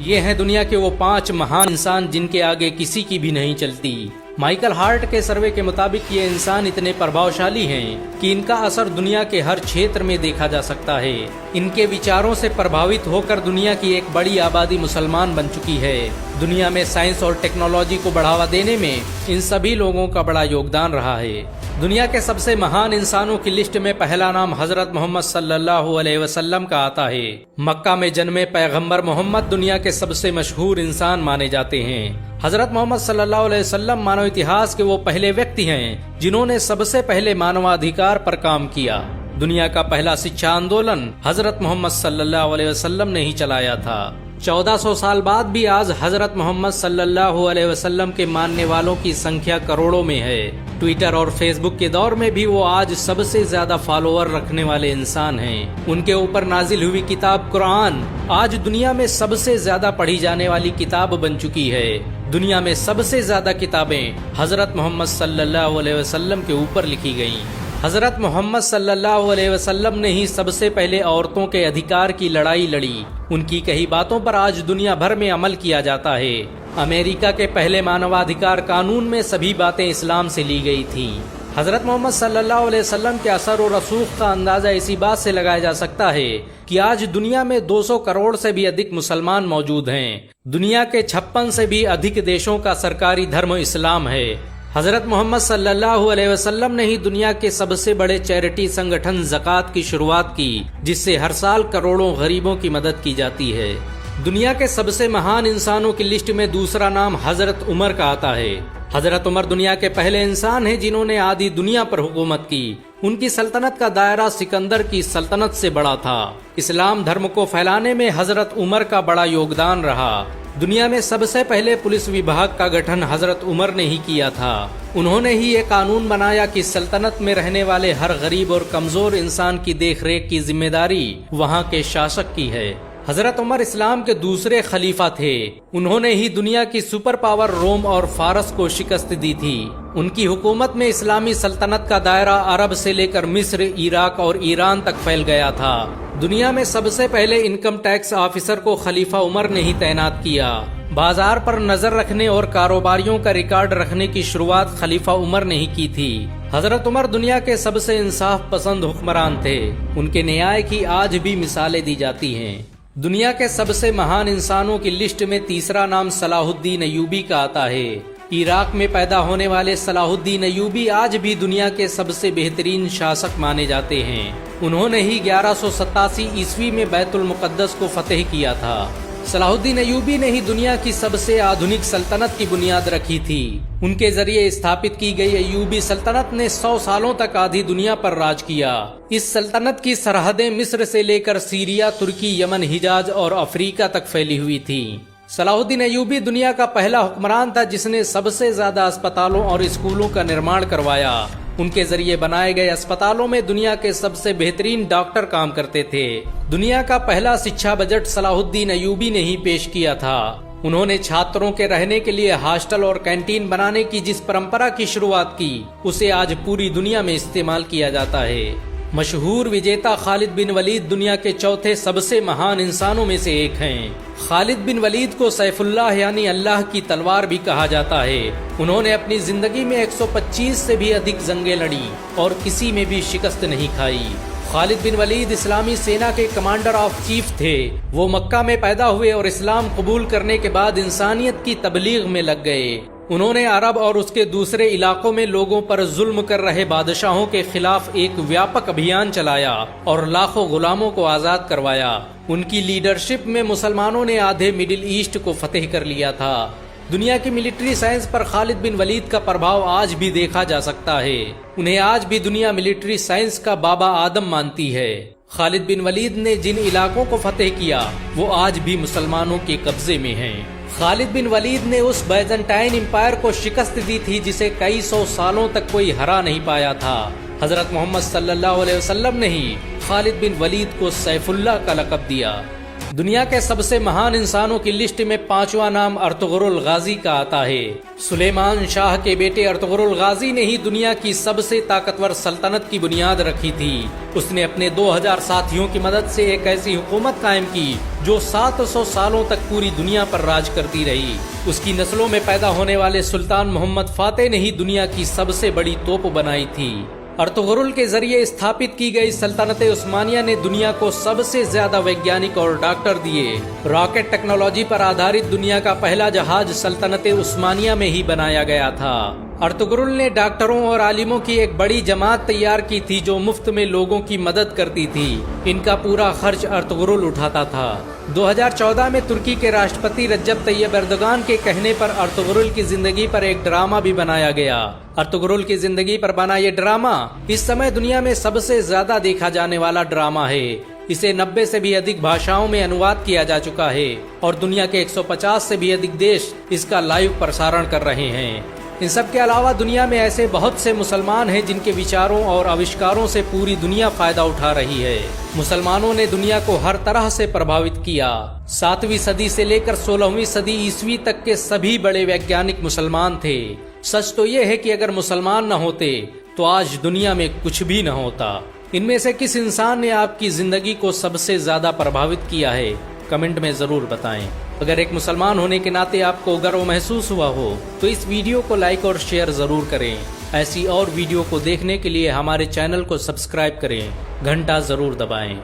ये हैं दुनिया के वो 5 महान इंसान जिनके आगे किसी की भी नहीं चलती। माइकल हार्ट के सर्वे के मुताबिक ये इंसान इतने प्रभावशाली हैं कि इनका असर दुनिया के हर क्षेत्र में देखा जा सकता है। इनके विचारों से प्रभावित होकर दुनिया की एक बड़ी आबादी मुसलमान बन चुकी है। दुनिया में साइंस और टेक्नोलॉजी को बढ़ावा देने में इन सभी लोगों का बड़ा योगदान रहा है। दुनिया के सबसे महान इंसानों की लिस्ट में पहला नाम हजरत मोहम्मद सल्लल्लाहु अलैहि वसल्लम का आता है। मक्का में जन्मे पैगंबर मोहम्मद दुनिया के सबसे मशहूर इंसान माने जाते हैं। हजरत मोहम्मद सल्लल्लाहु अलैहि वसल्लम मानव इतिहास के वो पहले व्यक्ति हैं जिन्होंने सबसे पहले मानवाधिकार पर काम किया। दुनिया का पहला शिक्षा आंदोलन हजरत मोहम्मद सल्लल्लाहु अलैहि वसल्लम ने ही चलाया था। 1400 साल बाद भी आज हजरत मोहम्मद सल्लल्लाहु अलैहि वसल्लम के मानने वालों की संख्या करोड़ों में है। ट्विटर और फेसबुक के दौर में भी वो आज सबसे ज्यादा फॉलोअर रखने वाले इंसान हैं। उनके ऊपर नाजिल हुई किताब कुरान आज दुनिया में सबसे ज्यादा पढ़ी जाने वाली किताब बन चुकी है। दुनिया में सबसे ज्यादा किताबें हजरत मोहम्मद सल्लल्लाहु अलैहि वसल्लम के ऊपर लिखी गयी। हजरत मोहम्मद सल्लल्लाहु अलैहि वसल्लम ने ही सबसे पहले औरतों के अधिकार की लड़ाई लड़ी। उनकी कही बातों पर आज दुनिया भर में अमल किया जाता है। अमेरिका के पहले मानवाधिकार कानून में सभी बातें इस्लाम से ली गई थी। हजरत मोहम्मद सल्लल्लाहु अलैहि वसल्लम के असर और रसूख का अंदाजा इसी बात से लगाया जा सकता है कि आज दुनिया में 200 करोड़ से भी अधिक मुसलमान मौजूद हैं। दुनिया के 56 से भी अधिक देशों का सरकारी धर्म इस्लाम है। हजरत मोहम्मद सल्लल्लाहु अलैहि वसल्लम ने ही दुनिया के सबसे बड़े चैरिटी संगठन ज़कात की शुरुआत की, जिससे हर साल करोड़ों गरीबों की मदद की जाती है। दुनिया के सबसे महान इंसानों की लिस्ट में दूसरा नाम हजरत उमर का आता है। हजरत उमर दुनिया के पहले इंसान हैं जिन्होंने आधी दुनिया पर हुकूमत की। उनकी सल्तनत का दायरा सिकंदर की सल्तनत से बड़ा था। इस्लाम धर्म को फैलाने में हजरत उमर का बड़ा योगदान रहा। दुनिया में सबसे पहले पुलिस विभाग का गठन हजरत उमर ने ही किया था। उन्होंने ही ये कानून बनाया कि सल्तनत में रहने वाले हर गरीब और कमजोर इंसान की देखरेख की जिम्मेदारी वहाँ के शासक की है। हजरत उमर इस्लाम के दूसरे खलीफा थे। उन्होंने ही दुनिया की सुपर पावर रोम और फारस को शिकस्त दी थी। उनकी हुकूमत में इस्लामी सल्तनत का दायरा अरब से लेकर मिस्र, इराक और ईरान तक फैल गया था। दुनिया में सबसे पहले इनकम टैक्स ऑफिसर को खलीफा उमर ने ही तैनात किया। बाजार पर नजर रखने और कारोबारियों का रिकॉर्ड रखने की शुरुआत खलीफा उमर ने ही की थी। हजरत उमर दुनिया के सबसे इंसाफ पसंद हुक्मरान थे। उनके न्याय की आज भी मिसालें दी जाती हैं। दुनिया के सबसे महान इंसानों की लिस्ट में तीसरा नाम सलाहुद्दीन अय्यूबी का आता है। इराक में पैदा होने वाले सलाहुद्दीन अय्यूबी आज भी दुनिया के सबसे बेहतरीन शासक माने जाते हैं। उन्होंने ही 1187 ईस्वी में बैतुल मुकद्दस को फतेह किया था। सलाहुद्दीन अय्यूबी ने ही दुनिया की सबसे आधुनिक सल्तनत की बुनियाद रखी थी। उनके जरिए स्थापित की गई अय्यूबी सल्तनत ने 100 सालों तक आधी दुनिया पर राज किया। इस सल्तनत की सरहदें मिस्र से लेकर सीरिया, तुर्की, यमन, हिजाज और अफ्रीका तक फैली हुई थी। सलाहुद्दीन अय्यूबी दुनिया का पहला हुक्मरान था जिसने सबसे ज्यादा अस्पतालों और स्कूलों का निर्माण करवाया। उनके जरिए बनाए गए अस्पतालों में दुनिया के सबसे बेहतरीन डॉक्टर काम करते थे। दुनिया का पहला शिक्षा बजट सलाहुद्दीन अय्यूबी ने ही पेश किया था। उन्होंने छात्रों के रहने के लिए हॉस्टल और कैंटीन बनाने की जिस परंपरा की शुरुआत की, उसे आज पूरी दुनिया में इस्तेमाल किया जाता है। मशहूर विजेता खालिद बिन वलीद दुनिया के चौथे सबसे महान इंसानों में से एक हैं। खालिद बिन वलीद को सैफुल्लाह यानी अल्लाह की तलवार भी कहा जाता है। उन्होंने अपनी जिंदगी में 125 से भी अधिक जंगें लड़ी और किसी में भी शिकस्त नहीं खाई। खालिद बिन वलीद इस्लामी सेना के कमांडर ऑफ चीफ थे। वो मक्का में पैदा हुए और इस्लाम कबूल करने के बाद इंसानियत की तबलीग में लग गए। उन्होंने अरब और उसके दूसरे इलाकों में लोगों पर जुल्म कर रहे बादशाहों के खिलाफ एक व्यापक अभियान चलाया और लाखों गुलामों को आजाद करवाया। उनकी लीडरशिप में मुसलमानों ने आधे मिडिल ईस्ट को फतेह कर लिया था। दुनिया की मिलिट्री साइंस पर खालिद बिन वलीद का प्रभाव आज भी देखा जा सकता है। उन्हें आज भी दुनिया मिलिट्री साइंस का बाबा आदम मानती है। खालिद बिन वलीद ने जिन इलाकों को फतेह किया वो आज भी मुसलमानों के कब्जे में हैं। खालिद बिन वलीद ने उस बैजेंटाइन एम्पायर को शिकस्त दी थी जिसे कई 100 सालों तक कोई हरा नहीं पाया था। हजरत मोहम्मद सल्लल्लाहु अलैहि वसल्लम ने ही खालिद बिन वलीद को सैफुल्लाह का लक़ब दिया। दुनिया के सबसे महान इंसानों की लिस्ट में 5वां नाम अर्तुगरुल गाजी का आता है। सुलेमान शाह के बेटे अर्तुगरुल गाजी ने ही दुनिया की सबसे ताकतवर सल्तनत की बुनियाद रखी थी। उसने अपने 2000 साथियों की मदद से एक ऐसी हुकूमत कायम की जो 700 सालों तक पूरी दुनिया पर राज करती रही। उसकी नस्लों में पैदा होने वाले सुल्तान मोहम्मद फातेह ने ही दुनिया की सबसे बड़ी तोप बनाई थी। अर्तुगरुल के जरिए स्थापित की गई सल्तनत उस्मानिया ने दुनिया को सबसे ज्यादा वैज्ञानिक और डॉक्टर दिए। रॉकेट टेक्नोलॉजी पर आधारित दुनिया का पहला जहाज सल्तनत उस्मानिया में ही बनाया गया था। अर्तुगरुल ने डॉक्टरों और आलिमों की एक बड़ी जमात तैयार की थी जो मुफ्त में लोगों की मदद करती थी। इनका पूरा खर्च अर्तुगरुल उठाता था। 2014 में तुर्की के राष्ट्रपति रज्जब तैयब एर्दोगान के कहने पर अर्तुगरुल की जिंदगी पर एक ड्रामा भी बनाया गया। अर्तुगरुल की जिंदगी पर बना ये ड्रामा इस समय दुनिया में सबसे ज्यादा देखा जाने वाला ड्रामा है। इसे 90 से भी अधिक भाषाओं में अनुवाद किया जा चुका है और दुनिया के 150 से भी अधिक देश इसका लाइव प्रसारण कर रहे हैं। इन सब के अलावा दुनिया में ऐसे बहुत से मुसलमान हैं जिनके विचारों और आविष्कारों से पूरी दुनिया फायदा उठा रही है। मुसलमानों ने दुनिया को हर तरह से प्रभावित किया। 7वीं सदी से लेकर 16वीं सदी ईस्वी तक के सभी बड़े वैज्ञानिक मुसलमान थे। सच तो ये है कि अगर मुसलमान न होते तो आज दुनिया में कुछ भी न होता। इनमें से किस इंसान ने आपकी जिंदगी को सबसे ज्यादा प्रभावित किया है, कमेंट में जरूर बताएं। अगर एक मुसलमान होने के नाते आपको गर्व महसूस हुआ हो तो इस वीडियो को लाइक और शेयर जरूर करें। ऐसी और वीडियो को देखने के लिए हमारे चैनल को सब्सक्राइब करें, घंटा जरूर दबाएं।